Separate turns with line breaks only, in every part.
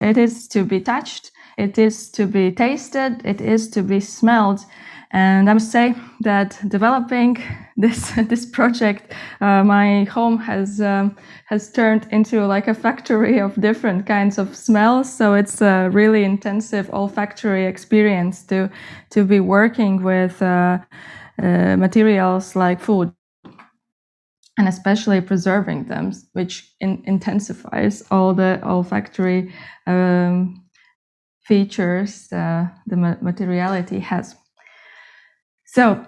It is to be touched. it is to be tasted, it is to be smelled. And I must say that developing this project, my home has turned into like a factory of different kinds of smells. So it's a really intensive olfactory experience to be working with materials like food, and especially preserving them, which intensifies all the olfactory features the materiality has. So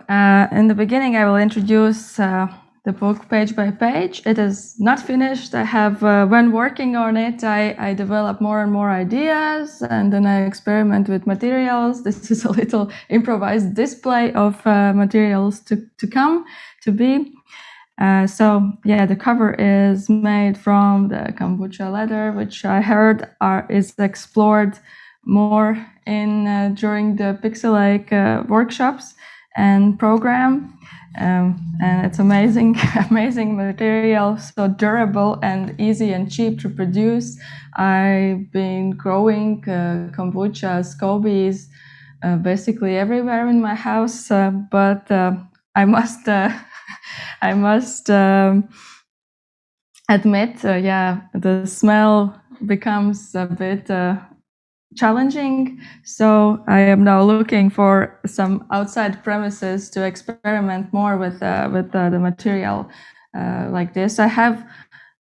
in the beginning, I will introduce the book page by page. It is not finished. I have, when working on it, I develop more and more ideas, and then I experiment with materials. This is a little improvised display of materials to come, to be. So yeah, the cover is made from the kombucha leather, which I heard is explored more in during the Pixelache workshops and program, and it's amazing material, so durable and easy and cheap to produce. I've been growing kombucha scobies basically everywhere in my house, but I must admit, the smell becomes a bit challenging. So I am now looking for some outside premises to experiment more with the material like this. I have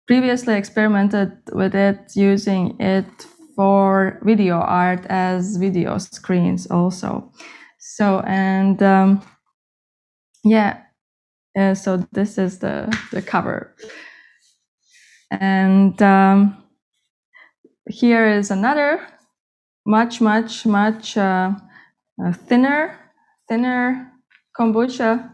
previously experimented with it, using it for video art as video screens also. So, and so this is the cover. And here is another much thinner kombucha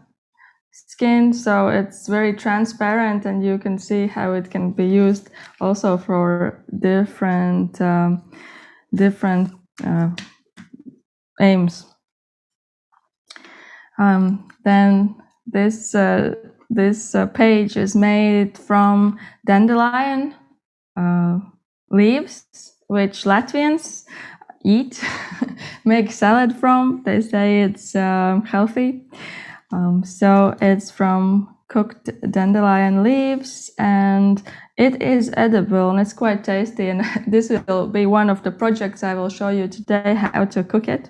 skin, so it's very transparent, and you can see how it can be used also for different aims. Then this page is made from dandelion leaves, which Latvians eat, make salad from. They say it's healthy. So it's from cooked dandelion leaves, and it is edible, and it's quite tasty. And this will be one of the projects I will show you today, how to cook it.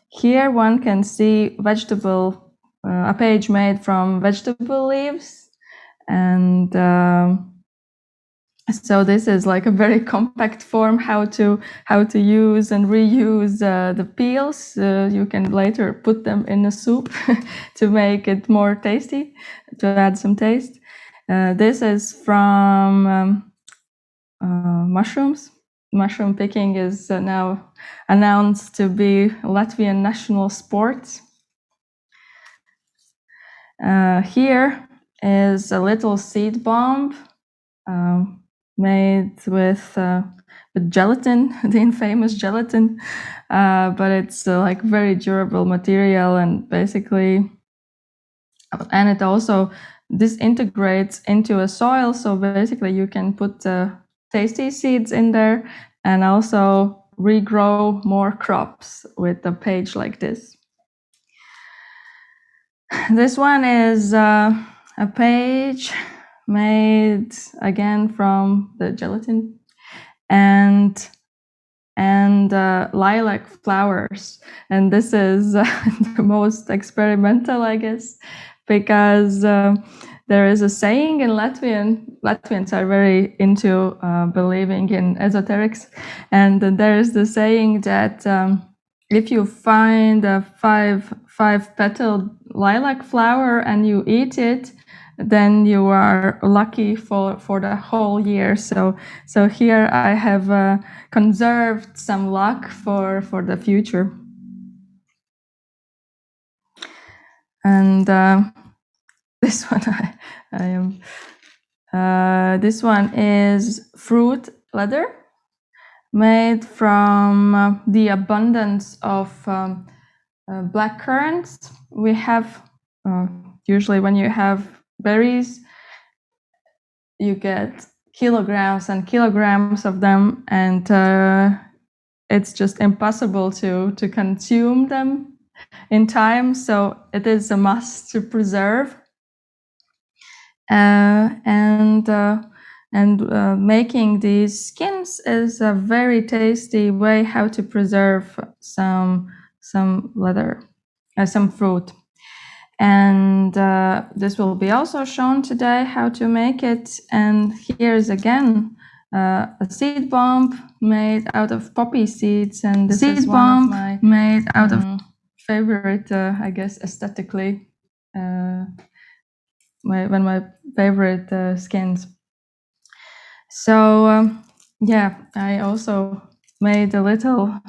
Here one can see a page made from vegetable leaves, and so this is like a very compact form, how to use and reuse the peels. You can later put them in a soup to make it more tasty, to add some taste. This is from mushrooms. Mushroom picking is now announced to be Latvian national sport. Here is a little seed bomb made with gelatin, the infamous gelatin, but it's like very durable material, and basically, and it also disintegrates into a soil, so basically you can put tasty seeds in there and also regrow more crops with a page like this. This one is a page made again from the gelatin and lilac flowers, and this is the most experimental, I guess, because there is a saying in Latvians are very into believing in esoterics, and there is the saying that if you find a five-petaled lilac flower and you eat it, then you are lucky for the whole year. So here I have conserved some luck for the future. And this one I am. This one is fruit leather, made from the abundance of black currants. We have usually when you have berries, you get kilograms and kilograms of them, and it's just impossible to consume them in time. So it is a must to preserve. And making these skins is a very tasty way how to preserve some leather, some fruit. And this will be also shown today how to make it. And here's again a seed bomb made out of poppy seeds, and this is one of my made out of favorite, I guess, aesthetically, my favorite skins. So yeah, I also made a little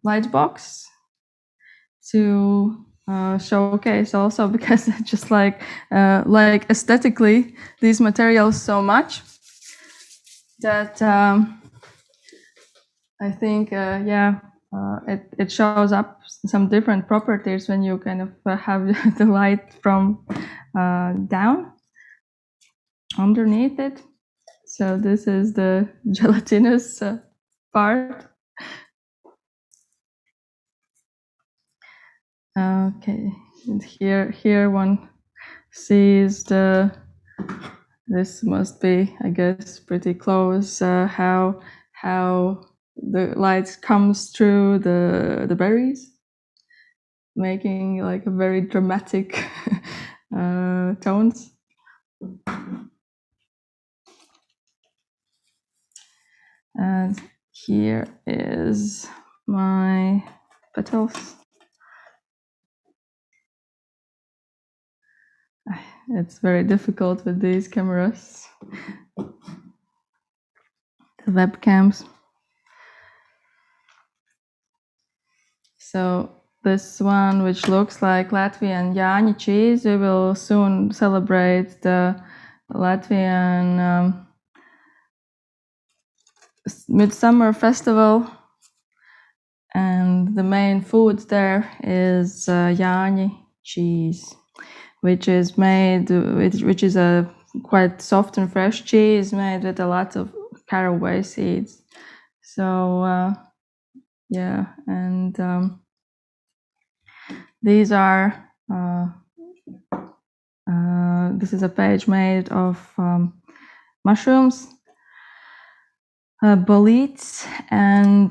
light box to showcase also, because I just like aesthetically these materials so much that I think it shows up some different properties when you kind of have the light from down underneath it. So this is the gelatinous part. Okay, and here one sees this must be, I guess, pretty close, how the light comes through the berries, making like a very dramatic tones. And here is my petals. It's very difficult with these cameras, the webcams. So this one, which looks like Latvian 𝗙𝗵𝙬 cheese, we will soon celebrate the Latvian Midsummer Festival, and the main food there is 𝗙𝗵𝙬 cheese, which is a quite soft and fresh cheese made with a lot of caraway seeds. So yeah, and these are this is a page made of mushrooms, boletes, and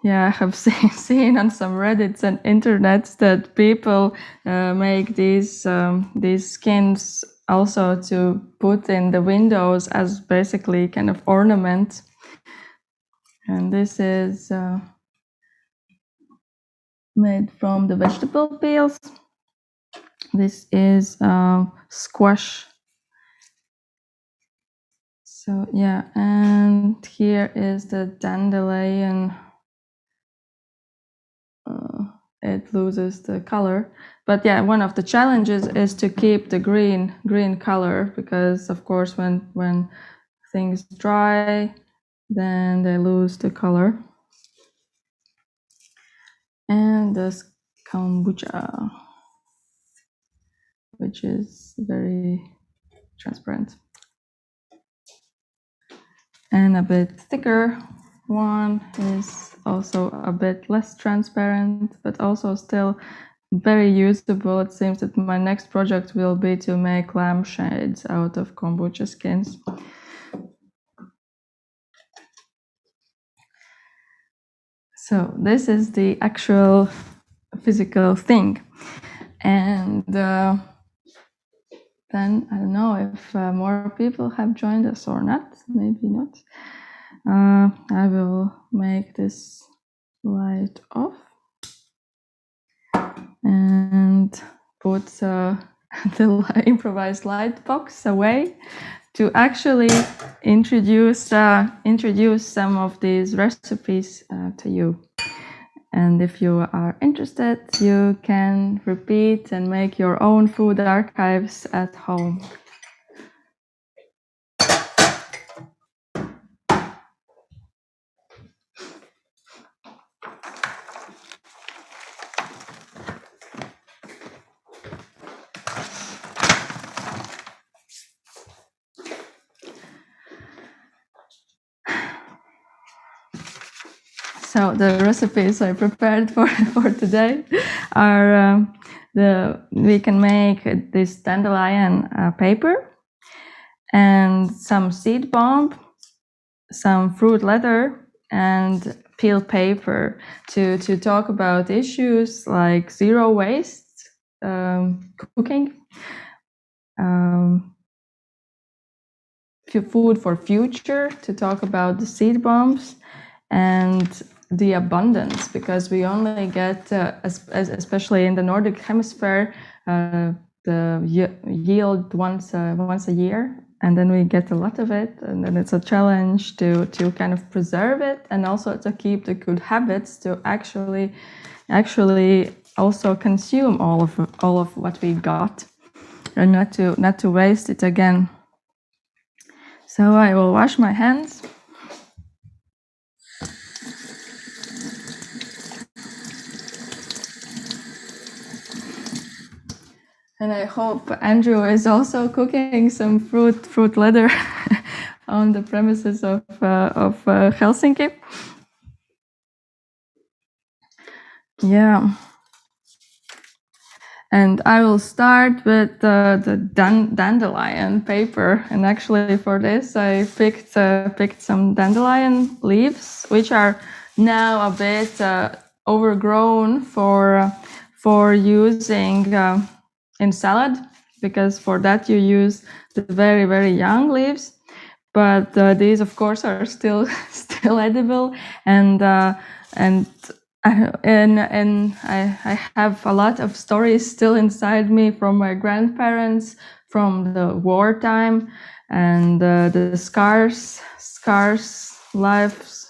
yeah, I have seen on some Reddits and internets that people make these skins also to put in the windows as basically kind of ornament. And this is made from the vegetable peels. This is squash. So yeah, and here is the dandelion. It loses the color, but yeah, one of the challenges is to keep the green color, because of course when things dry, then they lose the color. And the kombucha, which is very transparent, and a bit thicker one is also a bit less transparent, but also still very usable. It seems that my next project will be to make lampshades out of kombucha skins. So this is the actual physical thing. And then I don't know if more people have joined us or not, maybe not. I will make this light off and put the improvised light box away to actually introduce some of these recipes to you. And if you are interested, you can repeat and make your own food archives at home. So the recipes I prepared for today are we can make this dandelion paper and some seed bomb, some fruit leather, and peel paper to talk about issues like zero waste, cooking, food for future, to talk about the seed bombs, and the abundance, because we only get, especially in the Nordic hemisphere, the yield once a year, and then we get a lot of it, and then it's a challenge to kind of preserve it, and also to keep the good habits to actually also consume all of what we got, and not to waste it again. So I will wash my hands. And I hope Andrew is also cooking some fruit leather on the premises of Helsinki. Yeah. And I will start with the dandelion paper. And actually for this I picked some dandelion leaves, which are now a bit overgrown for using in salad, because for that you use the very, very young leaves. But these, of course, are still edible, and I have a lot of stories still inside me from my grandparents from the wartime, and the scarce lives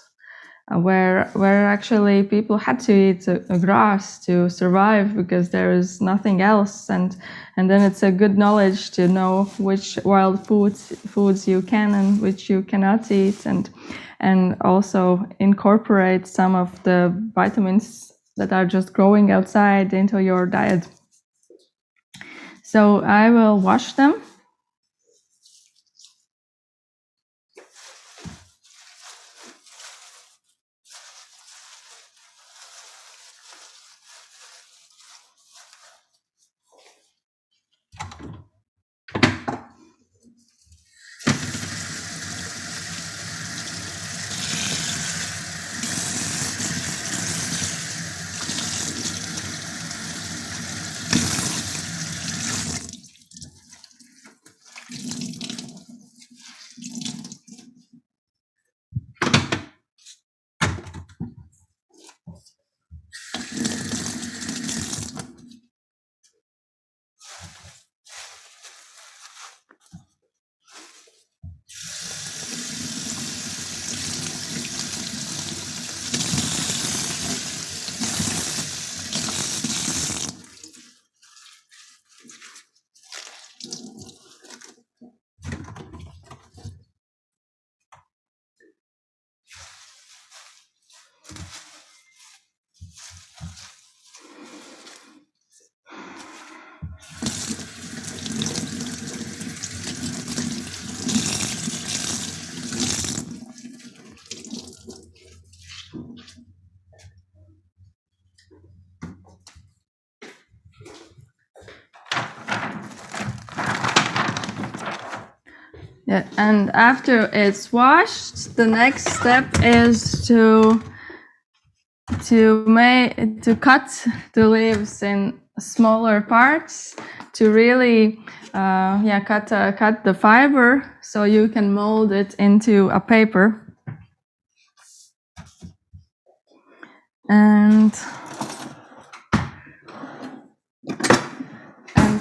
where actually people had to eat grass to survive, because there is nothing else, and then it's a good knowledge to know which wild foods you can and which you cannot eat, and also incorporate some of the vitamins that are just growing outside into your diet. So I will wash them. Yeah, and after it's washed, the next step is to cut the leaves in smaller parts, to really cut the fiber so you can mold it into a paper. And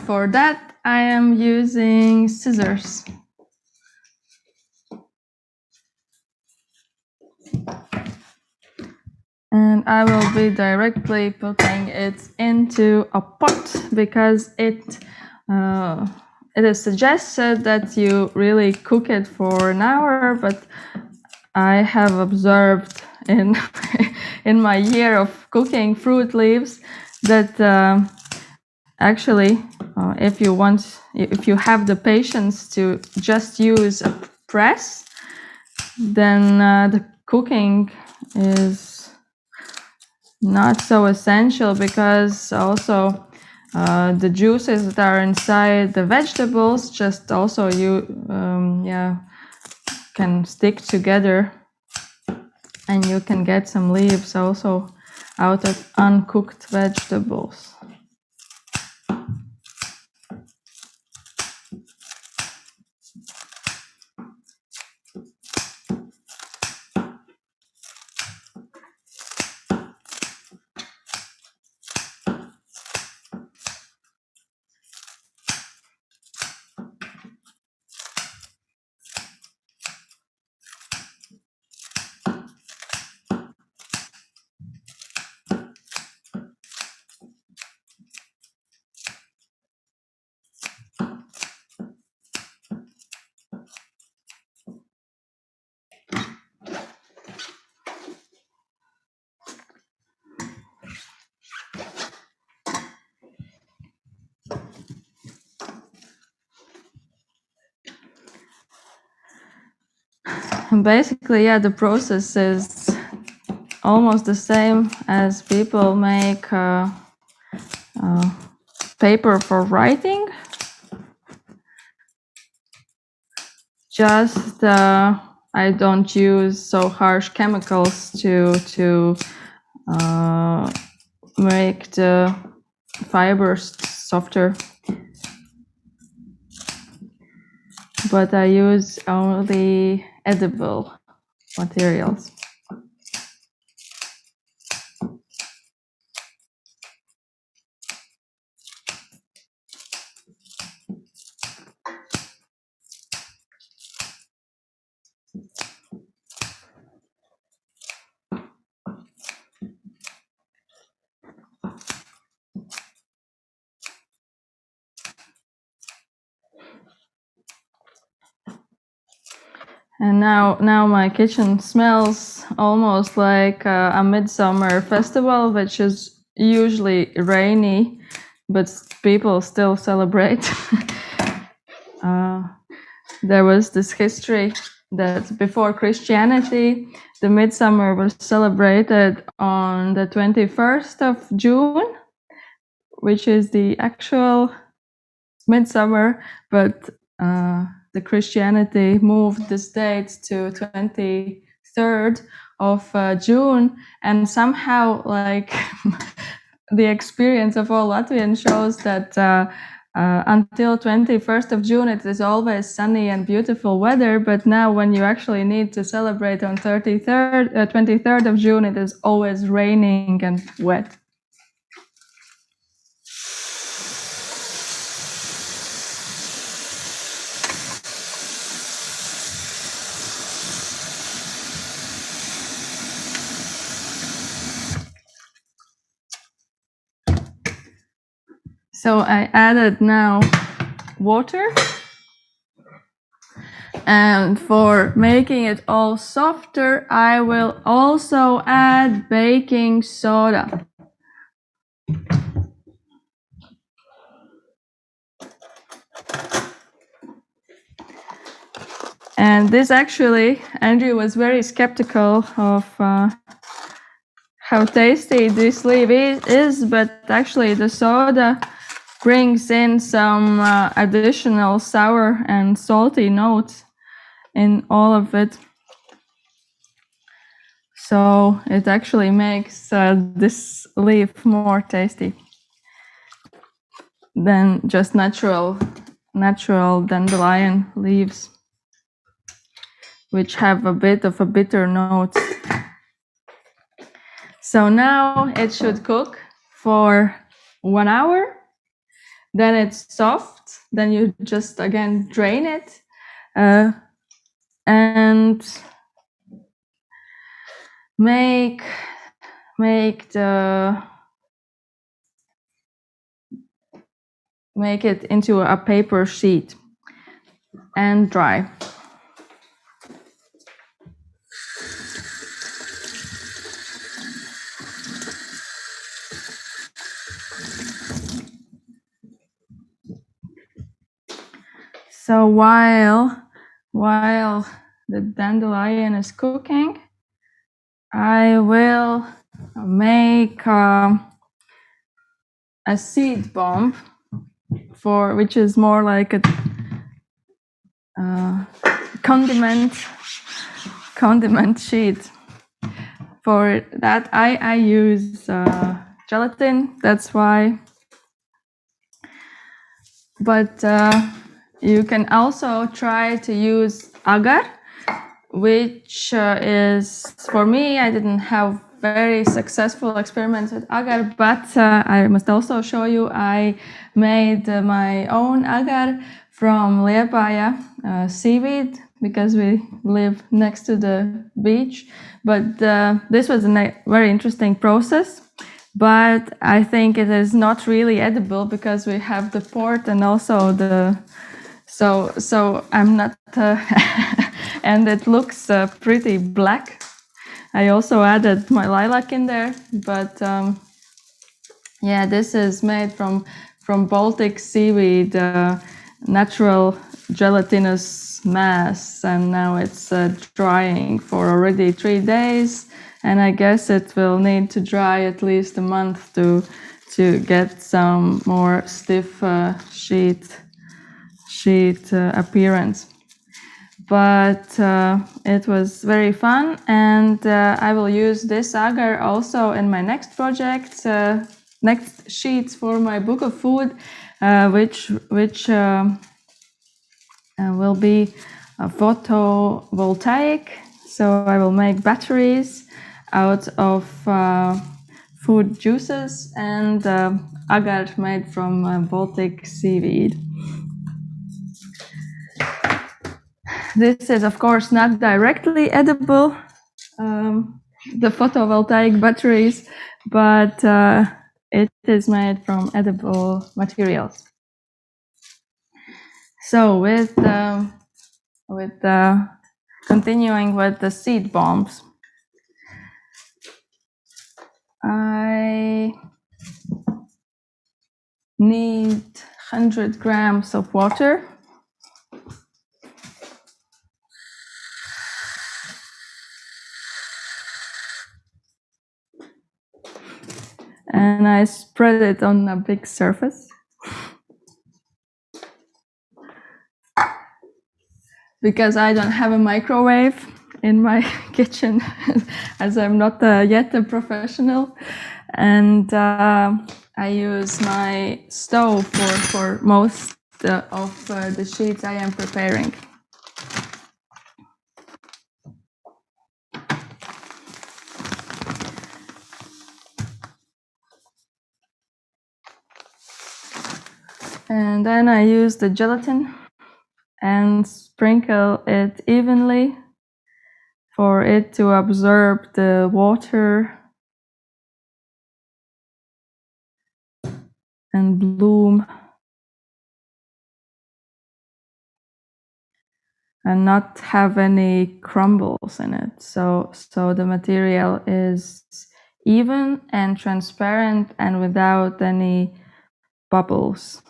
for that I am using scissors. And I will be directly putting it into a pot, because it is suggested that you really cook it for an hour, but I have observed in my year of cooking fruit leaves that actually if you have the patience to just use a press, then the cooking is not so essential, because also the juices that are inside the vegetables just also can stick together, and you can get some leaves also out of uncooked vegetables. And basically, yeah, the process is almost the same as people make paper for writing. Just I don't use so harsh chemicals to make the fibers softer, but I use only edible materials. And now my kitchen smells almost like a midsummer festival, which is usually rainy, but people still celebrate. There was this history that before Christianity, the midsummer was celebrated on the 21st of June, which is the actual midsummer, but the Christianity moved this date to 23rd of June, and somehow, like, the experience of all Latvians shows that until 21st of June it is always sunny and beautiful weather, but now when you actually need to celebrate on 23rd of June, it is always raining and wet. So I added now water, and for making it all softer, I will also add baking soda. And this actually, Andrew was very skeptical of how tasty this leaf is, but actually the soda brings in some additional sour and salty notes in all of it. So it actually makes this leaf more tasty than just natural dandelion leaves, which have a bit of a bitter note. So now it should cook for 1 hour. Then it's soft. Then you just again drain it and make it into a paper sheet and dry. So while the dandelion is cooking, I will make a seed bomb, which is more like a condiment sheet. For that, I use gelatin. That's why. But you can also try to use agar, which is, for me, I didn't have very successful experiments with agar, but I must also show you I made my own agar from 𝗙𝗵𝗲 seaweed, because we live next to the beach. But this was a very interesting process. But I think it is not really edible because we have the port and also the so I'm not and it looks pretty black. I also added my lilac in there, but yeah, this is made from Baltic seaweed, natural gelatinous mass, and now it's drying for already 3 days. And I guess it will need to dry at least a month to get some more stiff sheet appearance. But it was very fun, and I will use this agar also in my next project, next sheets for my book of food, which will be a photovoltaic. So I will make batteries out of food juices and agar made from Baltic seaweed. This is, of course, not directly edible, the photovoltaic batteries, but it is made from edible materials. So with continuing with the seed bombs, I need 100 grams of water. And I spread it on a big surface. Because I don't have a microwave in my kitchen, as I'm not yet a professional. And I use my stove for most of the sheets I am preparing. And then I use the gelatin and sprinkle it evenly for it to absorb the water and bloom and not have any crumbles in it. So the material is even and transparent and without any bubbles.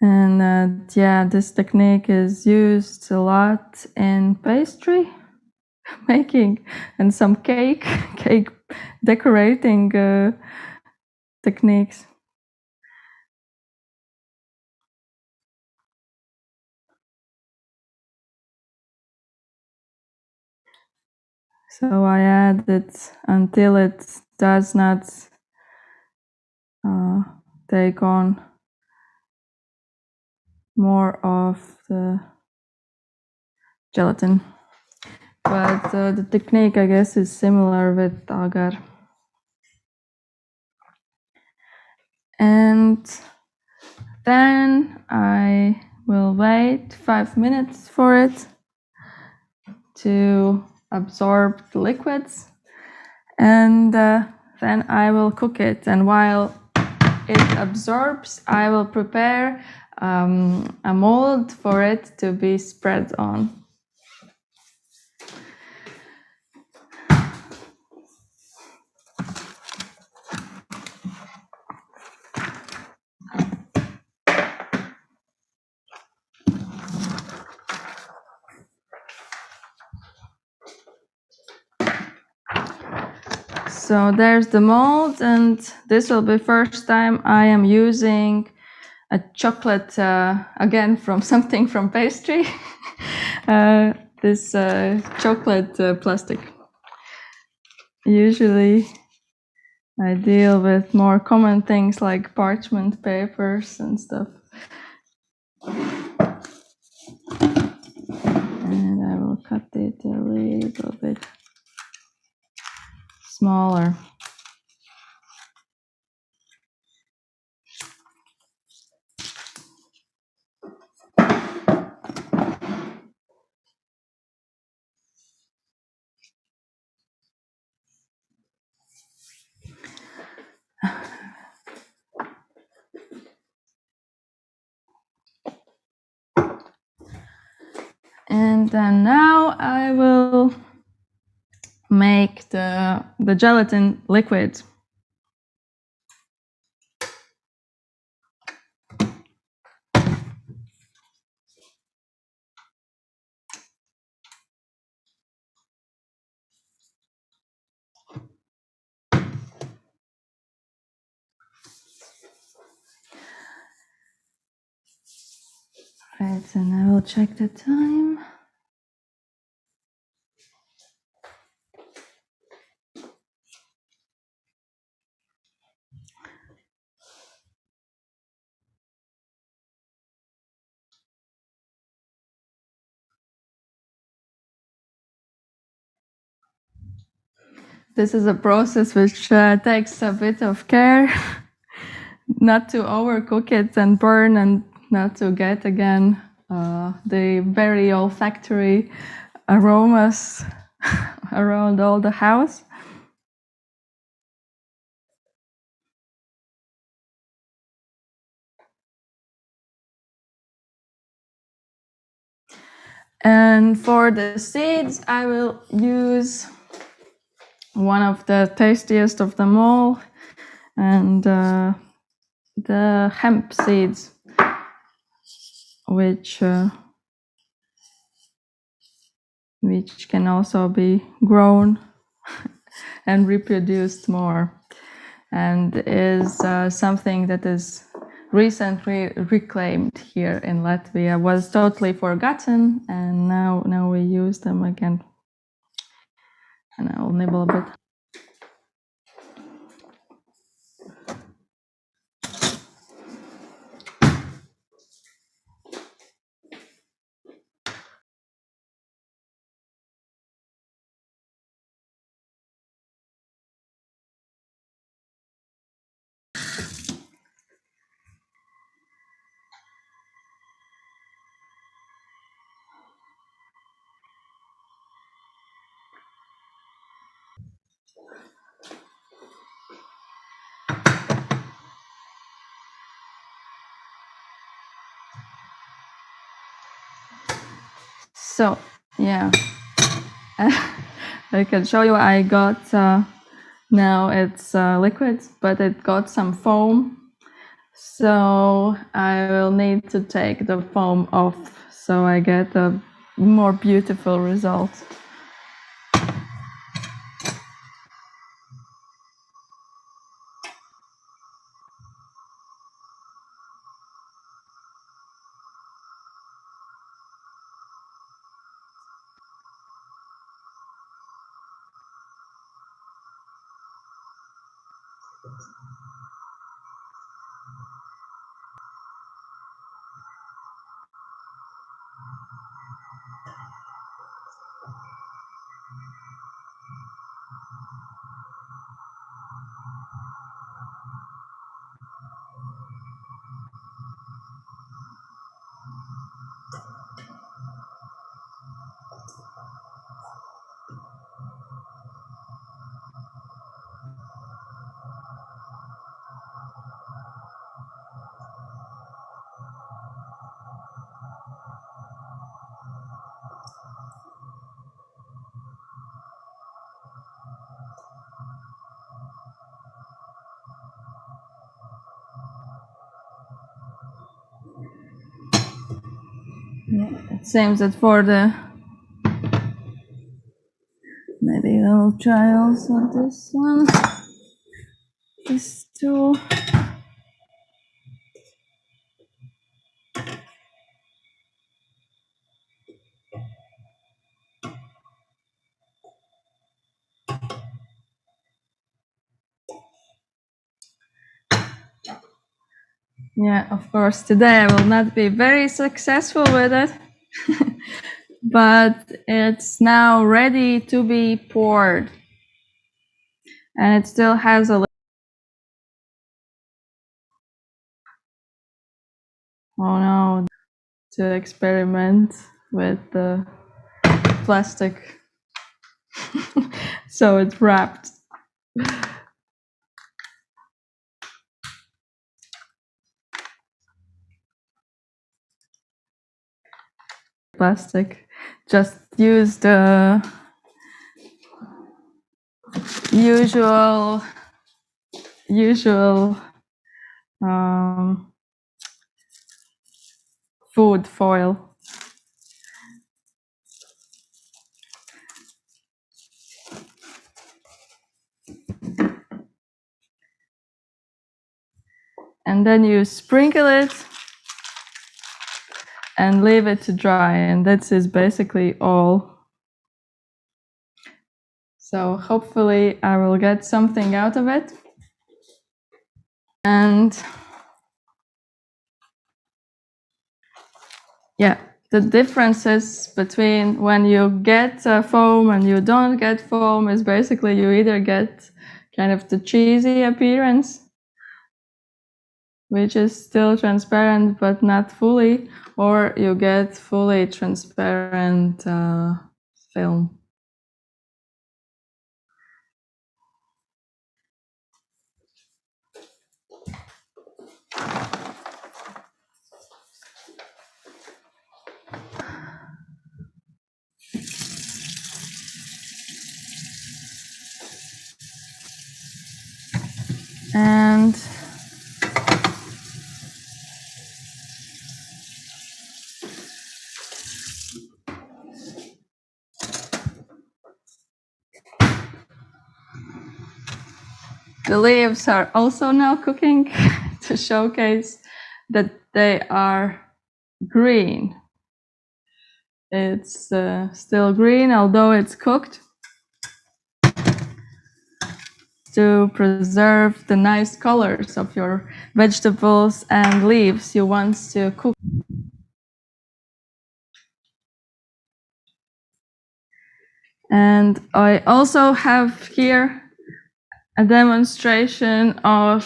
And yeah, this technique is used a lot in pastry making and some cake decorating techniques. So I add it until it does not take on more of the gelatin. But the technique, I guess, is similar with agar. And then I will wait 5 minutes for it to absorb the liquids, and then I will cook it. And while it absorbs, I will prepare a mold for it to be spread on. So there's the mold, and this will be first time I am using a chocolate, again from something from pastry, this chocolate plastic. Usually I deal with more common things like parchment papers and stuff. And I will cut it a little bit smaller. And then now I will make the gelatin liquid. Right, and I will check the time. This is a process which takes a bit of care not to overcook it and burn, and not to get again the very olfactory aromas around all the house. And for the seeds, I will use one of the tastiest of them all, and the hemp seeds, which can also be grown and reproduced more, and is something that is recently reclaimed here in Latvia. Was totally forgotten, and now we use them again. And I will nibble a bit. So, yeah, I can show you. I got, now it's liquid, but it got some foam. So I will need to take the foam off so I get a more beautiful result. It seems that for the, maybe I'll try also this one. These two. Yeah, of course, today I will not be very successful with it, but it's now ready to be poured. And it still has a little, oh no, to experiment with the plastic. So it's wrapped. Plastic. Just use the usual food foil. And then you sprinkle it and leave it to dry, and that is basically all. So hopefully I will get something out of it. And yeah, the differences between when you get foam and you don't get foam is basically you either get kind of the cheesy appearance, which is still transparent but not fully, or you get fully transparent film. And the leaves are also now cooking to showcase that they are green. It's still green, although it's cooked, to preserve the nice colors of your vegetables and leaves you want to cook. And I also have here a demonstration of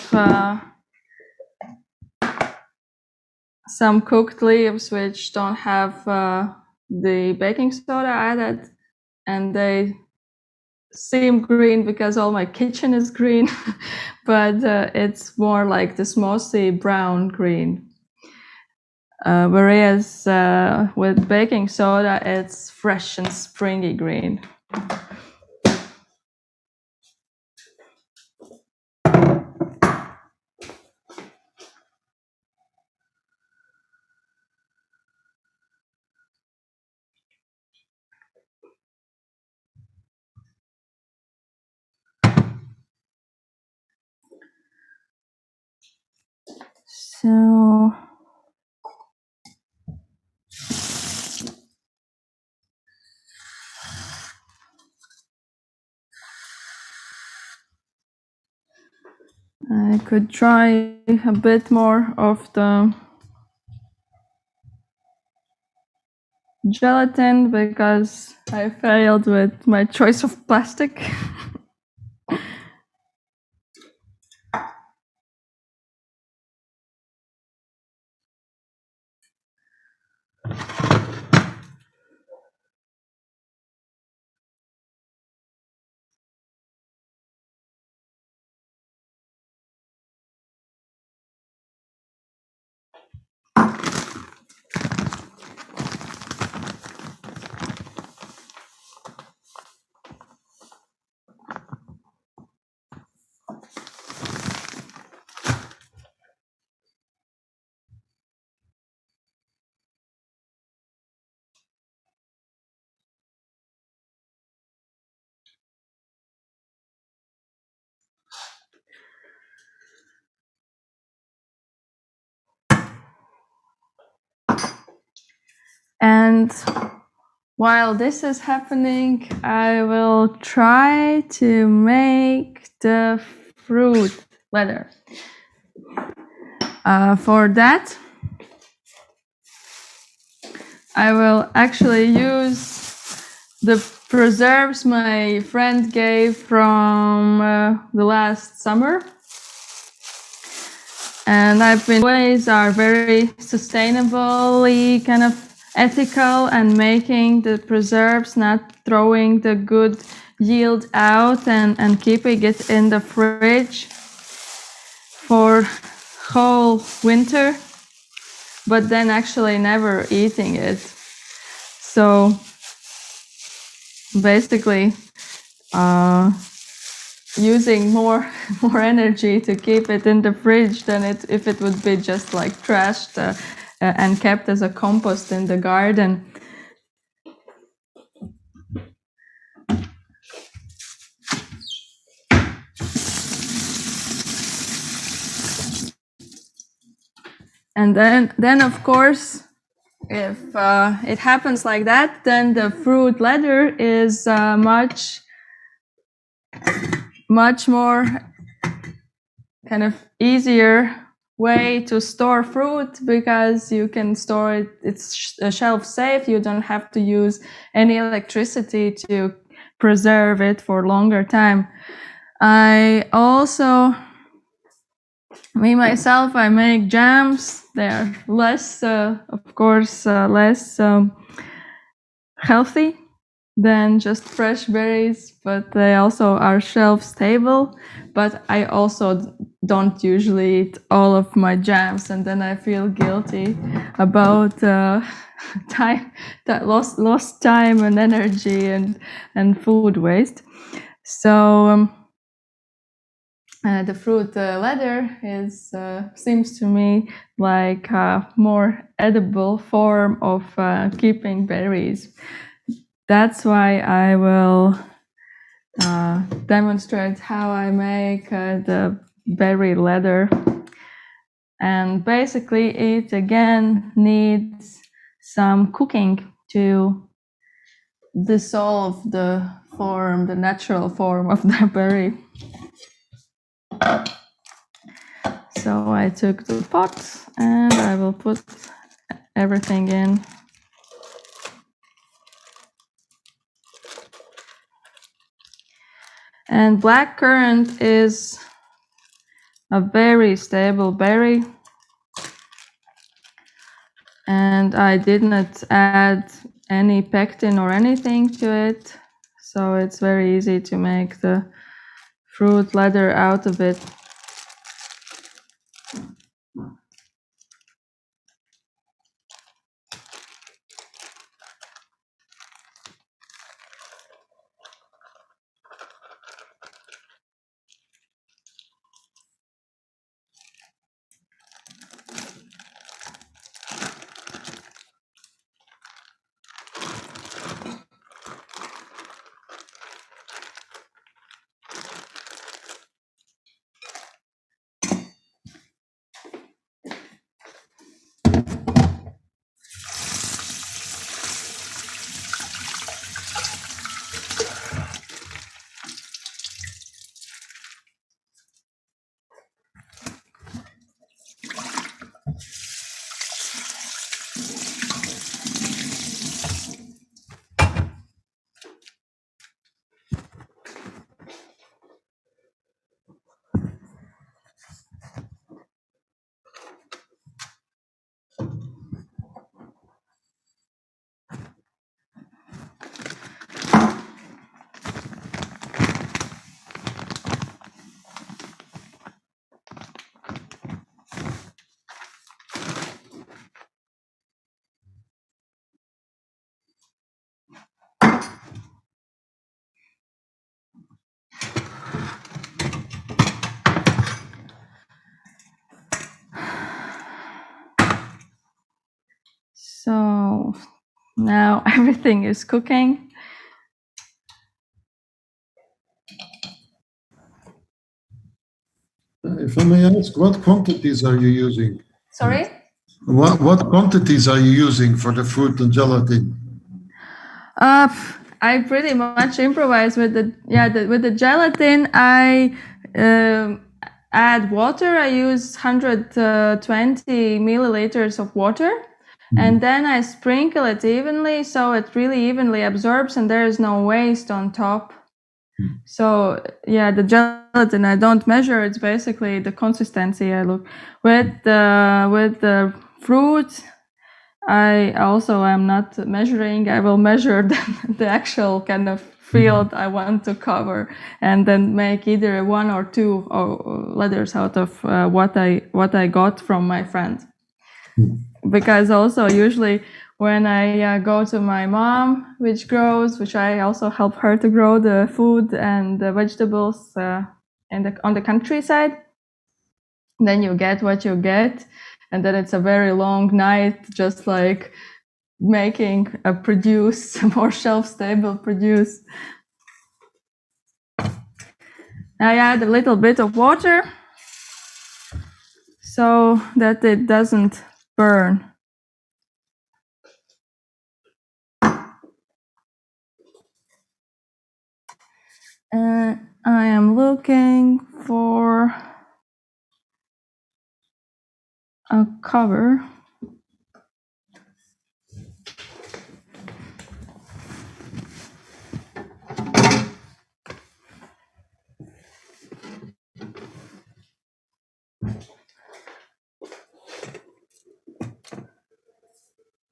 some cooked leaves which don't have the baking soda added, and they seem green because all my kitchen is green, but it's more like this mossy brown green. Whereas with baking soda, it's fresh and springy green. So I could try a bit more of the gelatin because I failed with my choice of plastic. And while this is happening, I will try to make the fruit leather. For that, I will actually use the preserves my friend gave from the last summer. And I've been ways are very sustainably kind of ethical and making the preserves, not throwing the good yield out and keeping it in the fridge for whole winter, but then actually never eating it. So basically using more energy to keep it in the fridge than if it would be just like trashed and kept as a compost in the garden. And then of course, if it happens like that, then the fruit leather is much more kind of easier way to store fruit, because you can store it, it's shelf safe, you don't have to use any electricity to preserve it for longer time. I also, me myself, I make jams. They're less, of course, less healthy than just fresh berries, but they also are shelf stable. But I also don't usually eat all of my jams, and then I feel guilty about time, that lost time and energy and food waste. So the fruit leather is seems to me like a more edible form of keeping berries. That's why I will demonstrate how I make the berry leather. And basically it again needs some cooking to dissolve the form, the natural form of the berry. So I took the pot and I will put everything in. And blackcurrant is a very stable berry. And I did not add any pectin or anything to it. So it's very easy to make the fruit leather out of it. So now everything is cooking.
If I may ask, what quantities are you using?
Sorry?
What quantities are you using for the fruit and gelatin?
I pretty much improvise with the gelatin. I add water. I use 120 milliliters of water, and then I sprinkle it evenly so it really evenly absorbs and there is no waste on top. So yeah, the gelatin I don't measure. It's basically the consistency I look with the fruit. I also am not measuring. I will measure the actual kind of field I want to cover, and then make either 1 or 2 letters out of what I got from my friend. Because also usually when I go to my mom, which I also help her to grow the food and the vegetables on the countryside, then you get what you get, and then it's a very long night, just like making a produce, more shelf-stable produce. I add a little bit of water so that it doesn't burn. I am looking for a cover.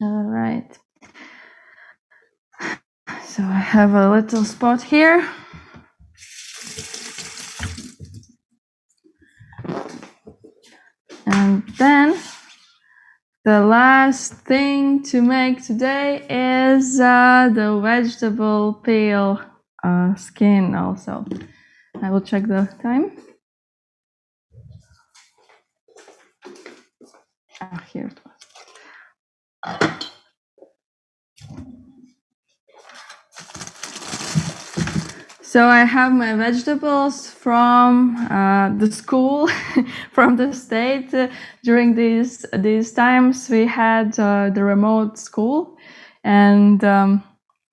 All right. So I have a little spot here. And then the last thing to make today is the vegetable peel skin also. I will check the time. Here it was. So I have my vegetables from the school, from the state. During these times, we had the remote school, and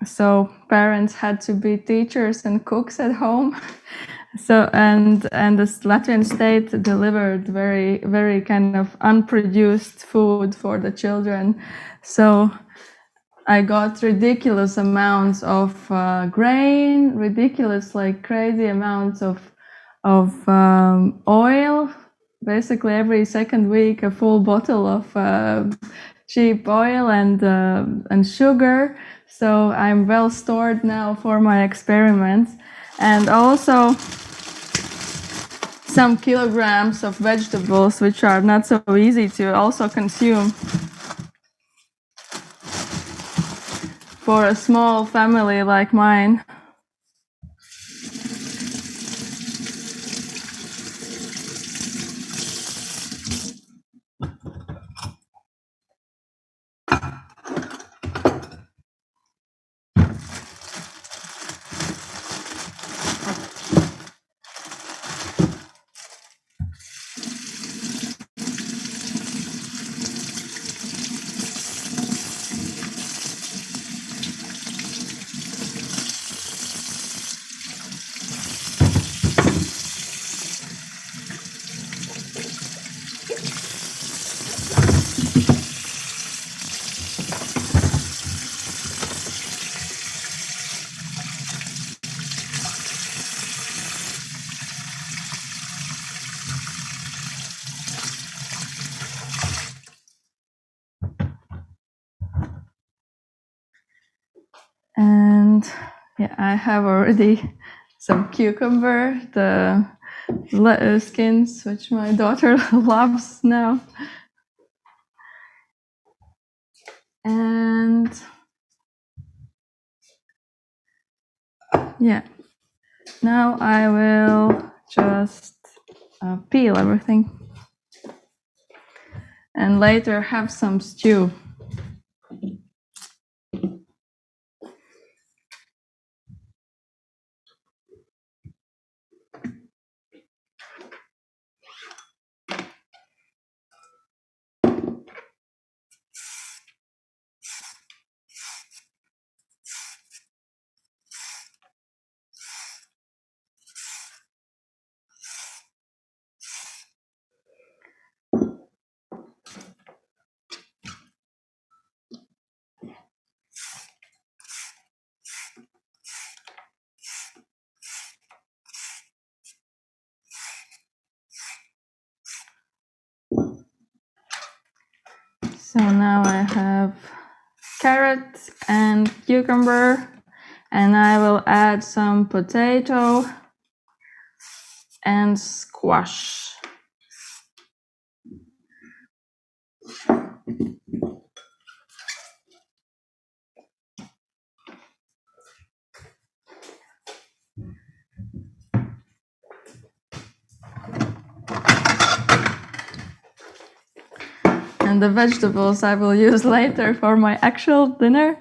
so parents had to be teachers and cooks at home. So and the Latvian state delivered very kind of unproduced food for the children. So I got ridiculous amounts of grain, ridiculous, like crazy amounts of oil. Basically, every second week, a full bottle of cheap oil and sugar. So I'm well stored now for my experiments, and also some kilograms of vegetables, which are not so easy to also consume. For a small family like mine. And yeah, I have already some cucumber, the skins, which my daughter loves now. And yeah, now I will just peel everything and later have some stew. So now I have carrot and cucumber, and I will add some potato and squash. And the vegetables I will use later for my actual dinner.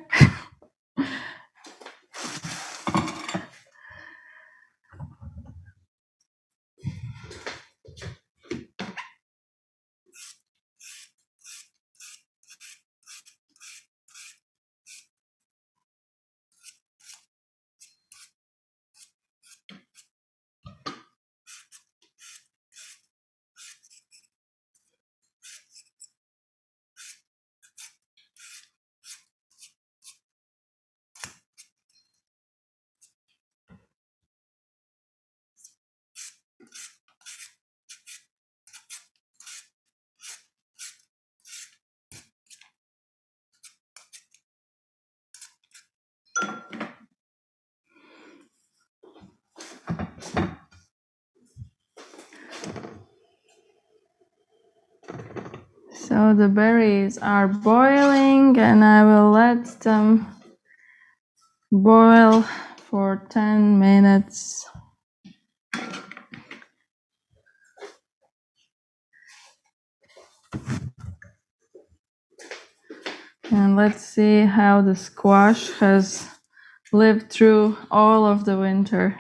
So the berries are boiling, and I will let them boil for 10 minutes. And let's see how the squash has lived through all of the winter.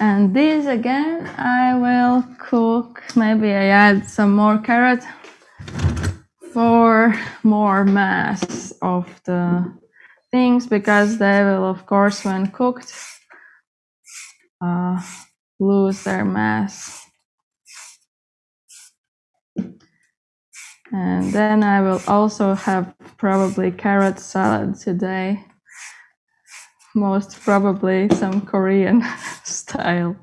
And these again, I will cook. Maybe I add some more carrot for more mass of the things, because they will, of course, when cooked, lose their mass. And then I will also have probably carrot salad today. Most probably some Korean style.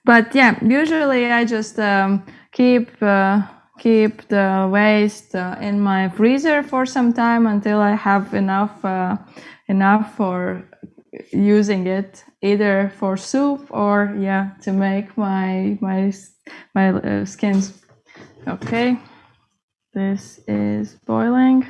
But yeah, usually I just keep the waste in my freezer for some time until I have enough for using it, either for soup or to make my skins. Okay, this is boiling.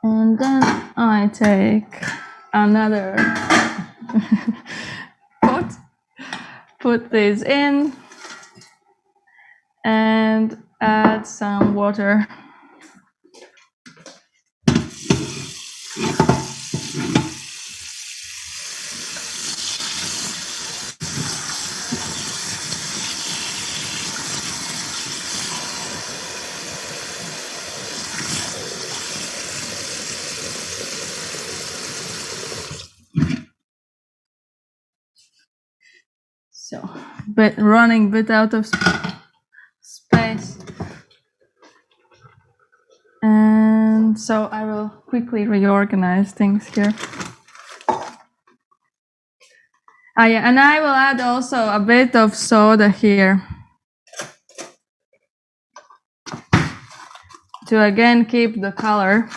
And then I take another pot, put these in, and add some water. running a bit out of space. And so I will quickly reorganize things here. Yeah, and I will add also a bit of soda here to again keep the color.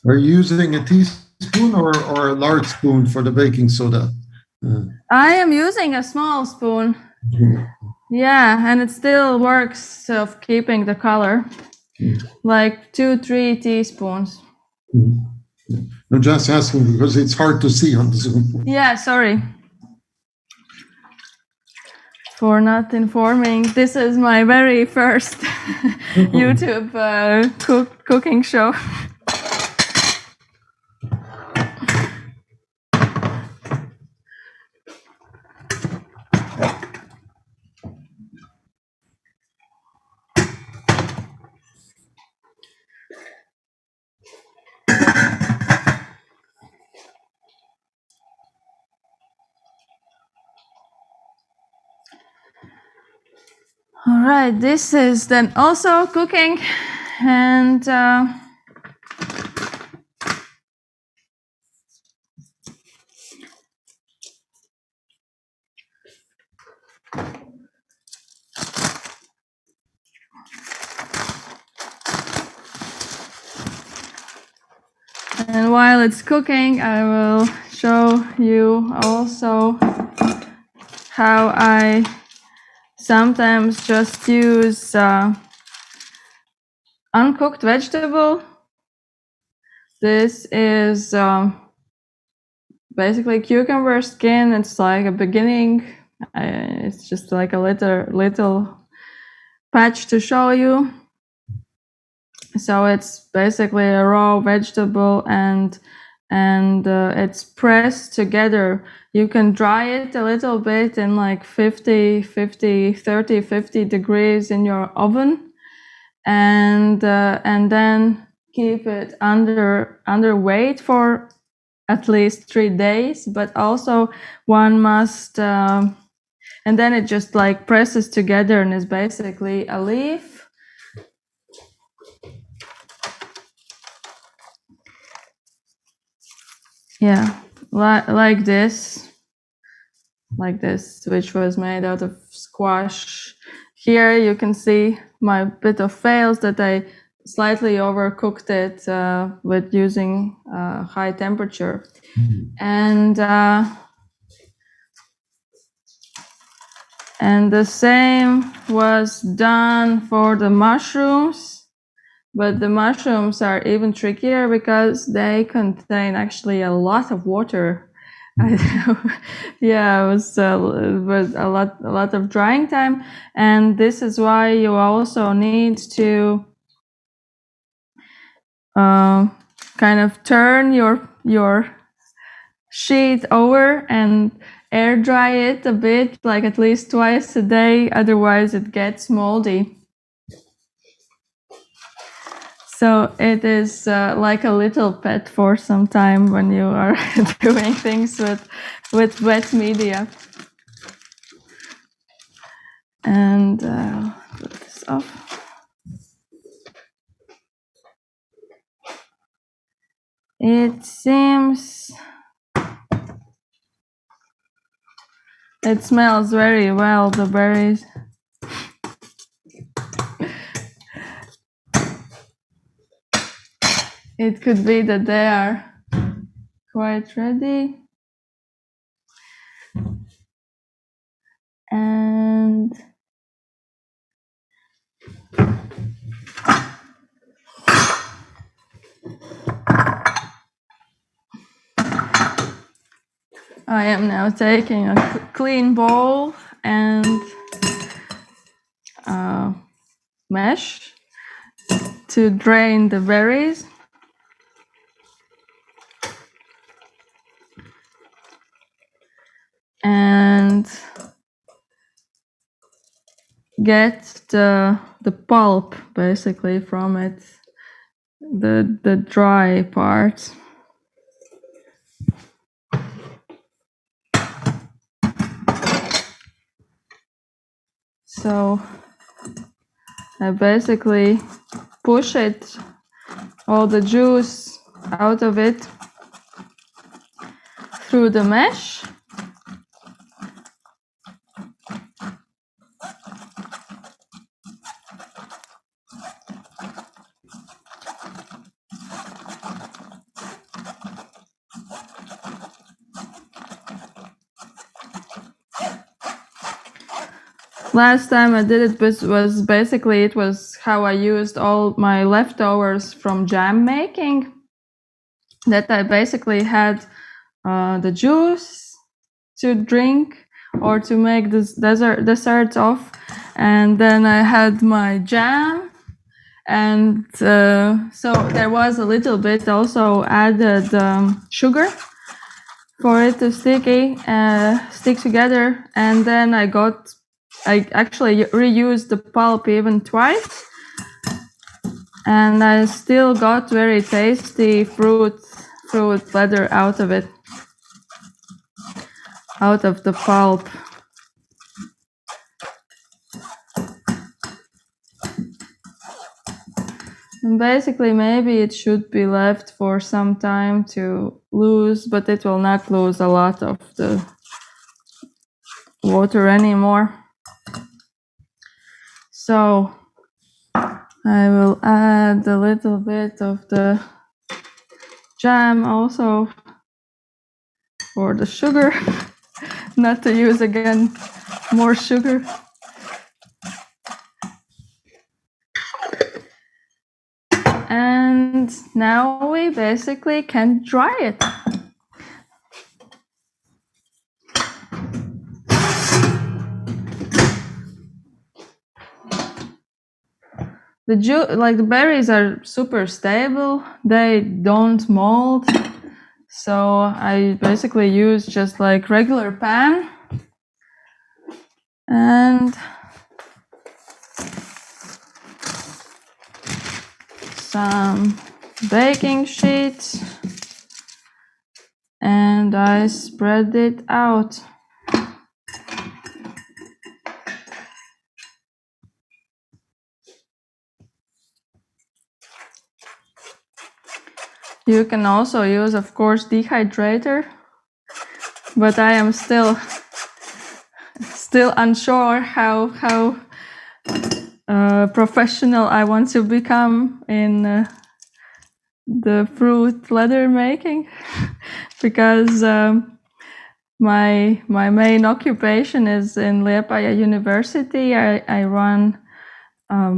Are you using a teaspoon or a large spoon for the baking soda?
I am using a small spoon. Yeah, and it still works of keeping the color. Like 2-3 teaspoons.
I'm just asking because it's hard to see on the Zoom.
Yeah, sorry for not informing. This is my very first YouTube cooking show. All right, this is then also cooking, and while it's cooking, I will show you also how I sometimes just use uncooked vegetable. This is basically cucumber skin. It's like a beginning. It's just like a little patch to show you. So it's basically a raw vegetable, and it's pressed together. You can dry it a little bit in like 30, 50 degrees in your oven, and then keep it under weight for at least 3 days. But also one must, and then it just like presses together and is basically a leaf. Yeah, like this, which was made out of squash. Here you can see my bit of fails that I slightly overcooked it with using high temperature. And the same was done for the mushrooms. But the mushrooms are even trickier because they contain actually a lot of water. Yeah, it was a lot of drying time, and this is why you also need to kind of turn your sheet over and air dry it a bit, like at least twice a day. Otherwise, it gets moldy. So it is like a little pet for some time when you are doing things with wet media. And put this off. It seems it smells very well, the berries. It could be that they are quite ready. And I am now taking a clean bowl and mesh to drain the berries. and get the pulp basically from it, the dry part. So I basically push it, all the juice out of it through the mesh. Last time I did it was basically, it was how I used all my leftovers from jam making, that I basically had the juice to drink or to make this desserts of, and then I had my jam, and so there was a little bit also added sugar for it to stick together, and then I actually reused the pulp even twice, and I still got very tasty fruit leather out of it, out of the pulp. And basically, maybe it should be left for some time to lose, but it will not lose a lot of the water anymore. So I will add a little bit of the jam also for the sugar, not to use again more sugar. And now we basically can dry it. The berries are super stable, they don't mold, so I basically use just like regular pan and some baking sheets, and I spread it out. You can also use, of course, dehydrator, but I am still unsure how professional I want to become in the fruit leather making, because my main occupation is in 𝗙𝙗𝙗𝙙 University. I run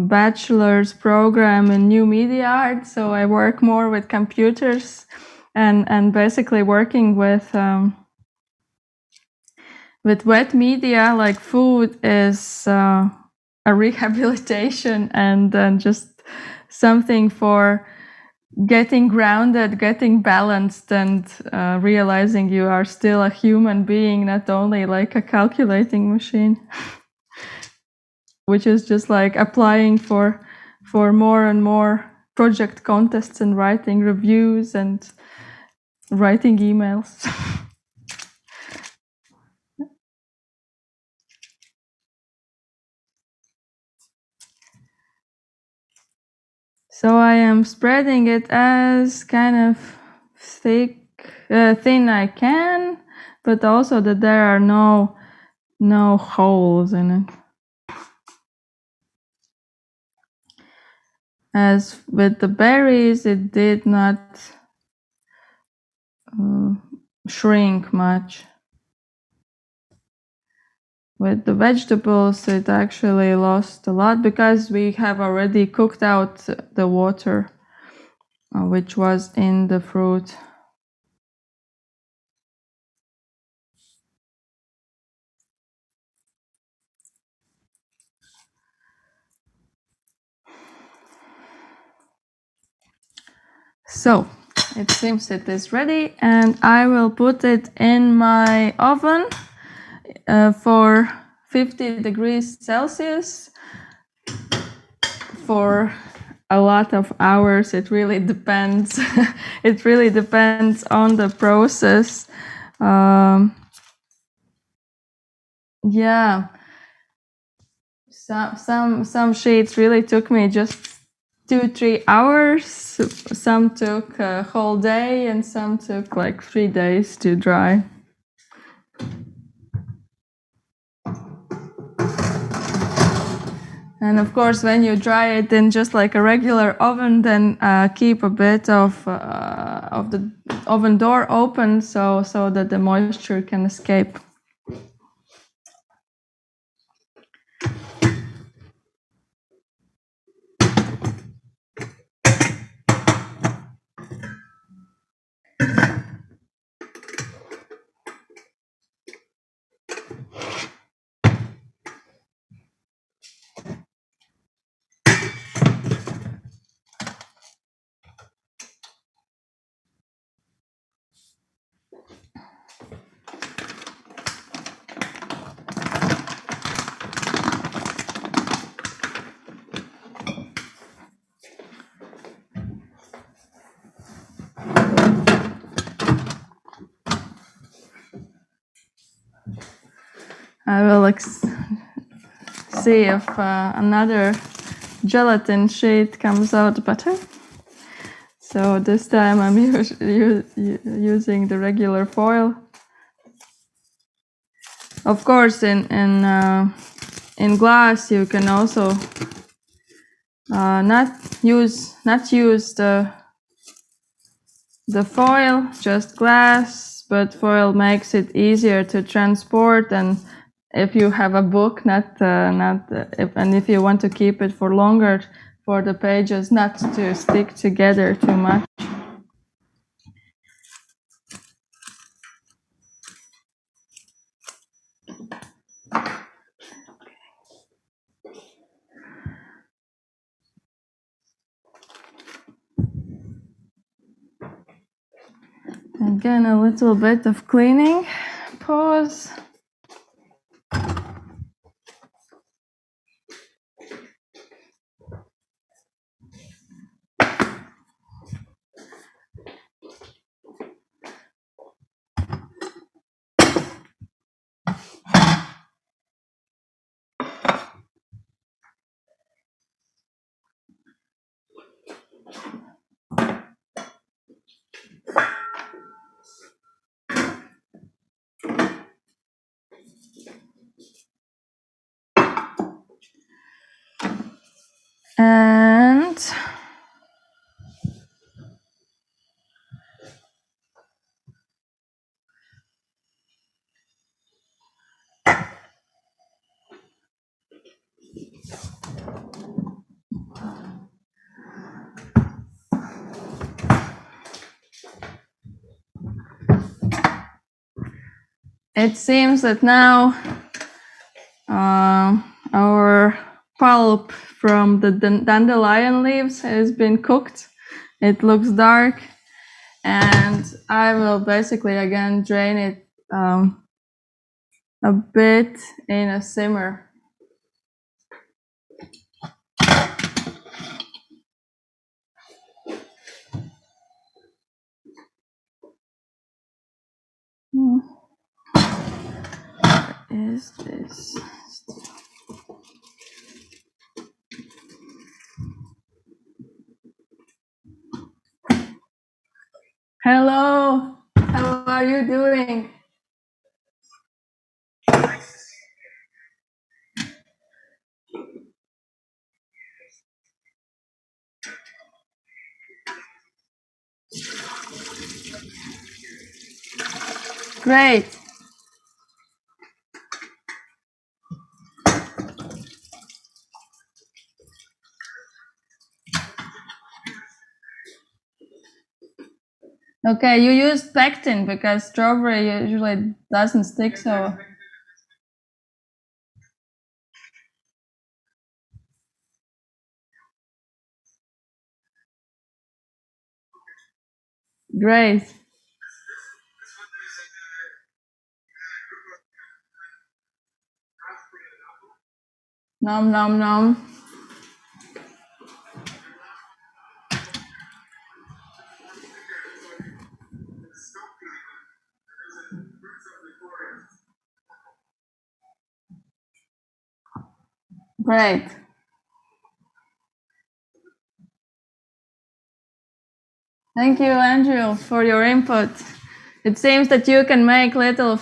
bachelor's program in new media art, so I work more with computers, and basically working with wet media like food is a rehabilitation and just something for getting grounded, getting balanced, and realizing you are still a human being, not only like a calculating machine. Which is just like applying for more and more project contests and writing reviews and writing emails. So I am spreading it as kind of thin I can, but also that there are no holes in it. As with the berries, it did not shrink much. With the vegetables, it actually lost a lot because we have already cooked out the water which was in the fruit. So it seems it is ready, and I will put it in my oven for 50 degrees Celsius for a lot of hours. It really depends. It really depends on the process. Yeah, some sheets really took me just 2-3 hours. Some took a whole day, and some took like 3 days to dry. And of course, when you dry it in just like a regular oven, then keep a bit of the oven door open so that the moisture can escape. I will see if another gelatin sheet comes out better. So this time I'm using the regular foil. Of course, in glass you can also not use the foil, just glass, but foil makes it easier to transport, and if you have a book, and if you want to keep it for longer, for the pages not to stick together too much. Again, a little bit of cleaning. Pause. And it seems that now our pulp from the dandelion leaves has been cooked. It looks dark, and I will basically again drain it a bit in a simmer. What is this? Hello, how are you doing? Great. Okay, you used pectin because strawberry usually doesn't stick so. Great. Nom nom nom. Great. Thank you, Andrew, for your input. It seems that you can make little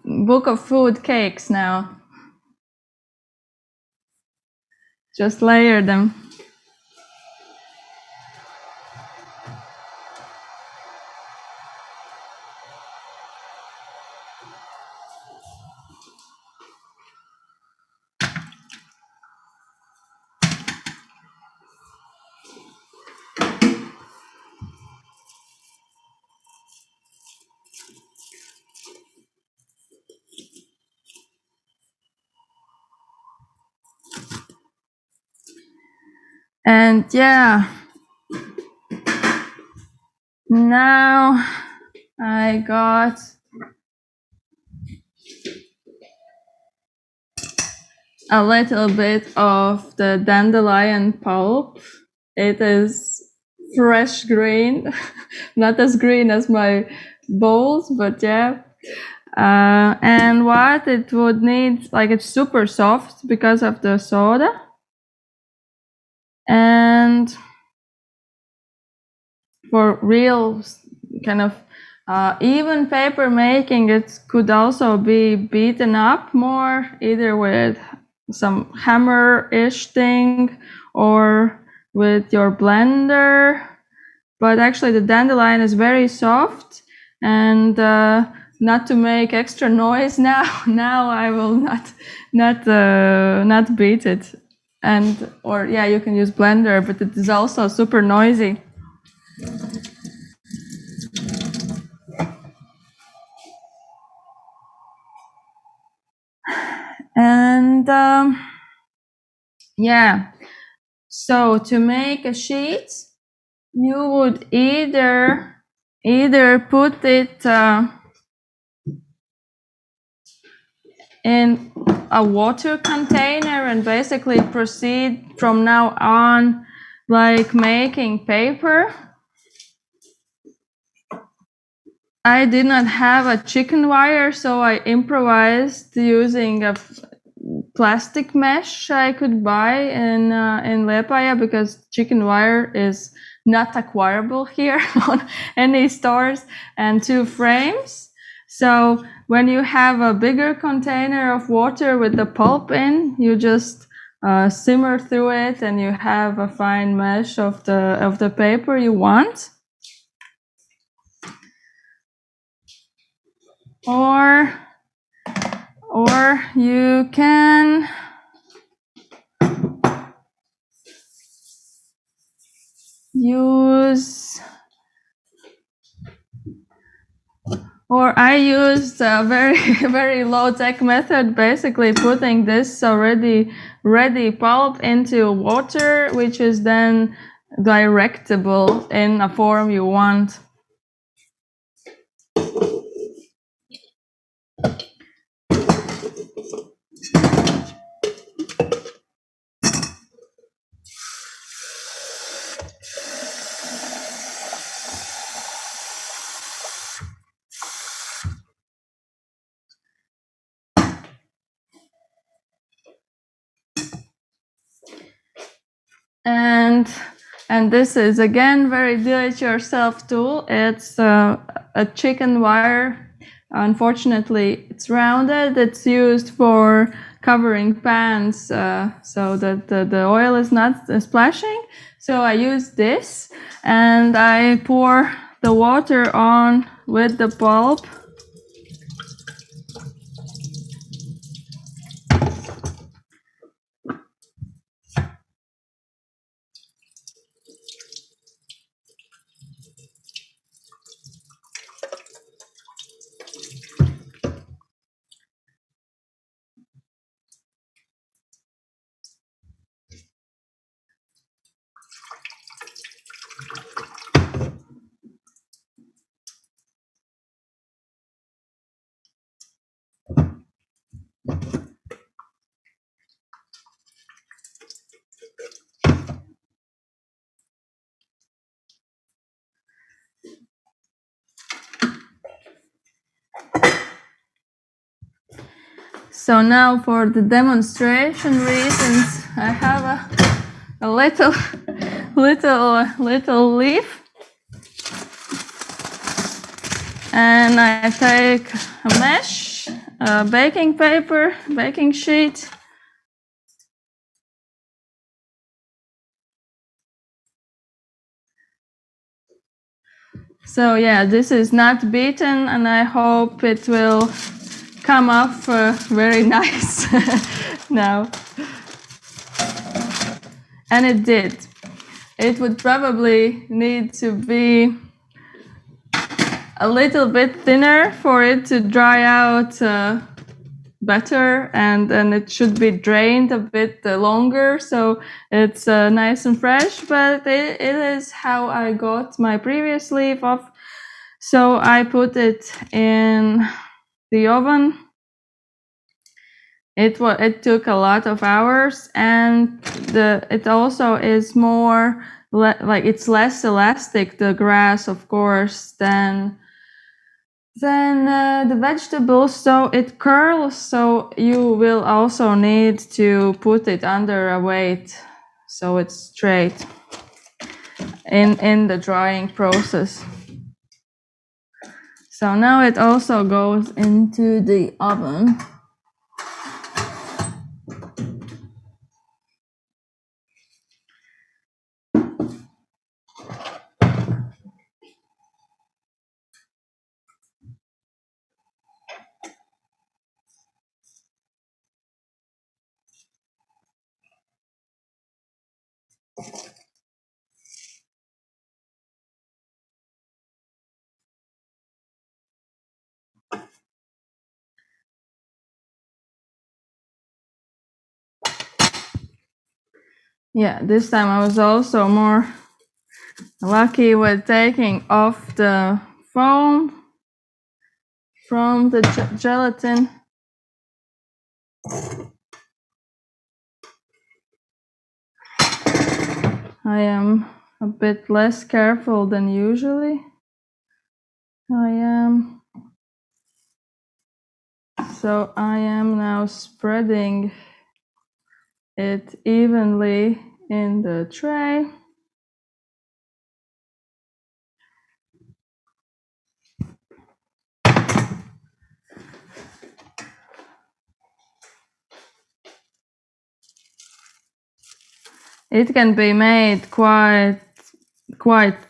book of food cakes now. Just layer them. And yeah, now I got a little bit of the dandelion pulp. It is fresh green, not as green as my bowls, but yeah. And what it would need, like it's super soft because of the soda. And for real kind of even paper making, it could also be beaten up more, either with some hammer-ish thing or with your blender. But actually the dandelion is very soft, and not to make extra noise now I will not beat it. And or yeah, you can use blender, but it is also super noisy. And yeah, so to make a sheet, you would either put it in a water container and basically proceed from now on like making paper. I did not have a chicken wire, so I improvised using a plastic mesh I could buy in 𝗏𝗏, because chicken wire is not acquirable here on any stores, and 2 frames. So when you have a bigger container of water with the pulp in, you just simmer through it and you have a fine mesh of the paper you want. Or you can use, or I used a very low-tech method, basically putting this already ready pulp into water, which is then directable in a form you want. And this is again very do-it-yourself tool. It's a chicken wire. Unfortunately, it's rounded. It's used for covering pans so that the oil is not splashing. So I use this, and I pour the water on with the pulp. So now for the demonstration reasons, I have a little leaf. And I take a mesh, a baking paper, baking sheet. So yeah, this is not beaten, and I hope it will come off very nice now. And it did. It would probably need to be a little bit thinner for it to dry out better, and then it should be drained a bit longer, so it's nice and fresh, but it is how I got my previous leaf off. So I put it in the oven. It took a lot of hours, and it also is more like it's less elastic, the grass, of course, than the vegetables, so it curls, so you will also need to put it under a weight so it's straight in the drying process. So now it also goes into the oven. Yeah, this time I was also more lucky with taking off the foam from the gelatin. I am a bit less careful than usually. I am. So I am now spreading it evenly in the tray. It can be made quite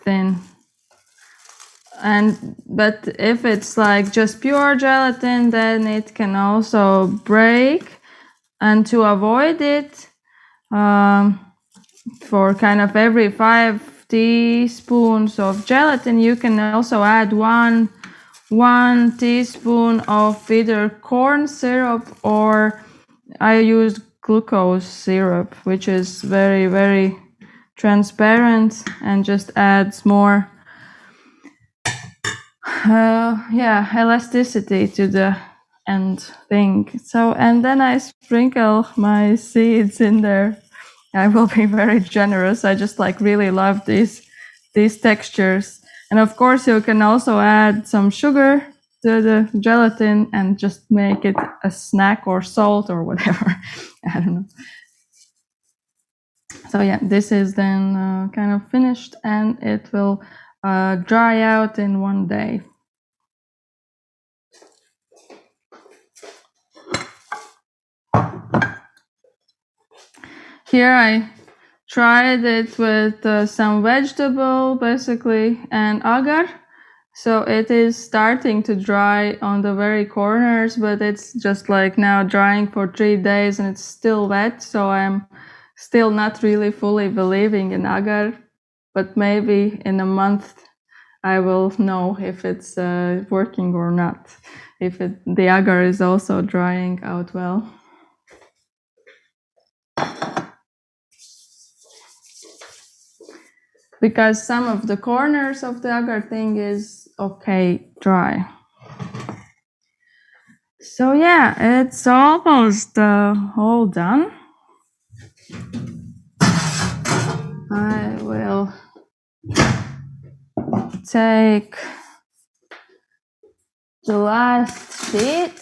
thin. But if it's like just pure gelatin, then it can also break. And to avoid it, for kind of every 5 teaspoons of gelatin, you can also add one teaspoon of either corn syrup, or I use glucose syrup, which is very, very transparent and just adds more elasticity to the end thing. So, and then I sprinkle my seeds in there. I will be very generous. I just really love these textures. And of course you can also add some sugar to the gelatin and just make it a snack, or salt, or whatever. I don't know. So yeah, this is then kind of finished, and it will dry out in 1 day. Here I tried it with some vegetable, basically, and agar. So it is starting to dry on the very corners, but it's just now drying for 3 days and it's still wet. So I'm still not really fully believing in agar, but maybe in a month I will know if it's working or not, if the agar is also drying out well. Because some of the corners of the agar thing is okay dry. So yeah, it's almost all done. I will take the last sheet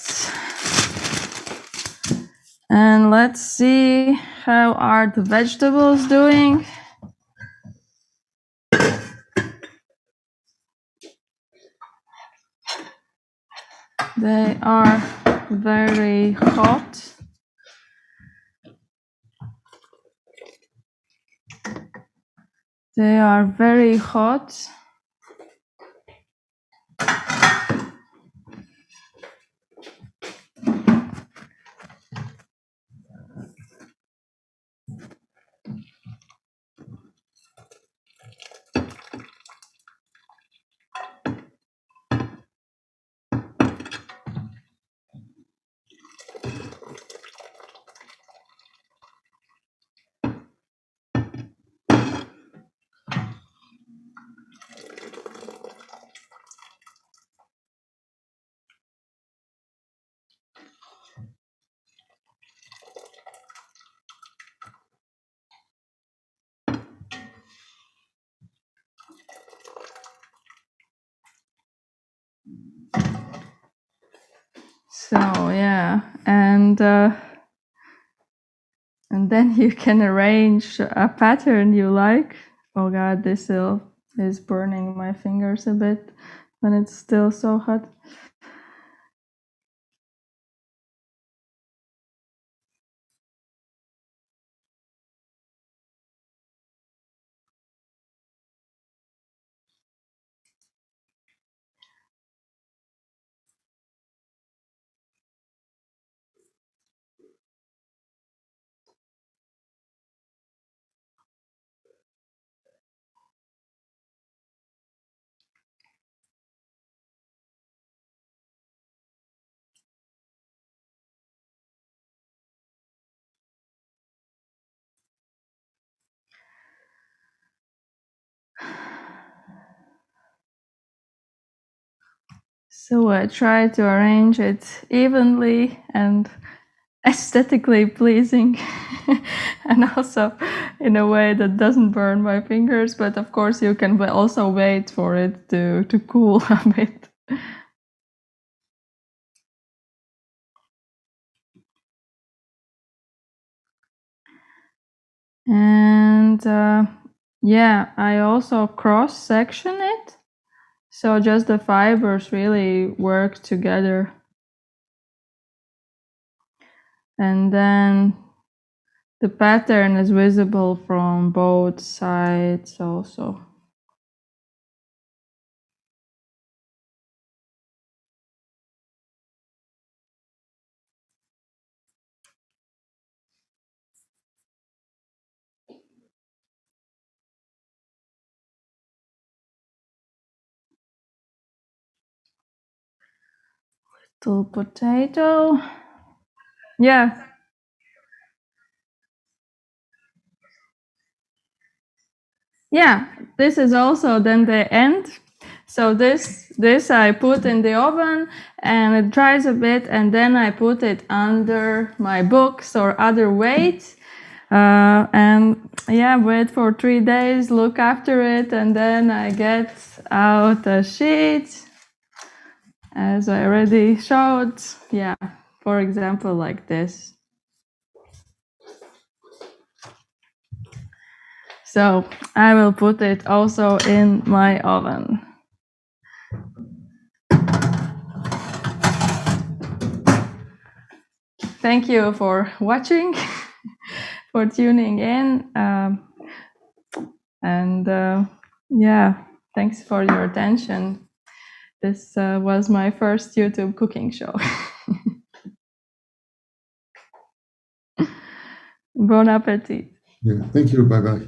And let's see, how are the vegetables doing? They are very hot. They are very hot. So yeah, and then you can arrange a pattern you like. Oh God, this is burning my fingers a bit when it's still so hot. So I try to arrange it evenly and aesthetically pleasing and also in a way that doesn't burn my fingers, but of course you can also wait for it to cool a bit. And yeah, I also cross-section it, so just the fibers really work together. And then the pattern is visible from both sides also. Little potato. Yeah. Yeah, this is also then the end. So this I put in the oven and it dries a bit, and then I put it under my books or other weight. And yeah, wait for 3 days, look after it, and then I get out a sheet, as I already showed. Yeah, for example, like this. So I will put it also in my oven. Thank you for watching, for tuning in, and yeah, thanks for your attention. This was my first YouTube cooking show. Bon appetit.
Yeah, thank you. Bye-bye.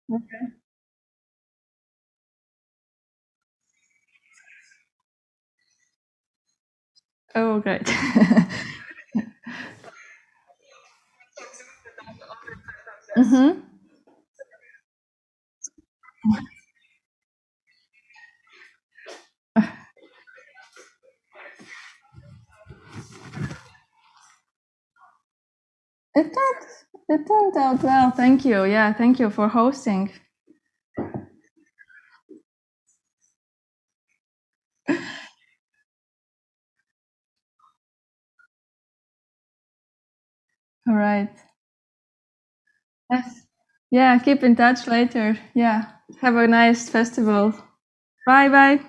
Okay. Oh, great. Mm-hmm. It turned out well. Thank you. Yeah, thank you for hosting. All right. Yes. Yeah, keep in touch later. Yeah. Have a nice festival. Bye bye.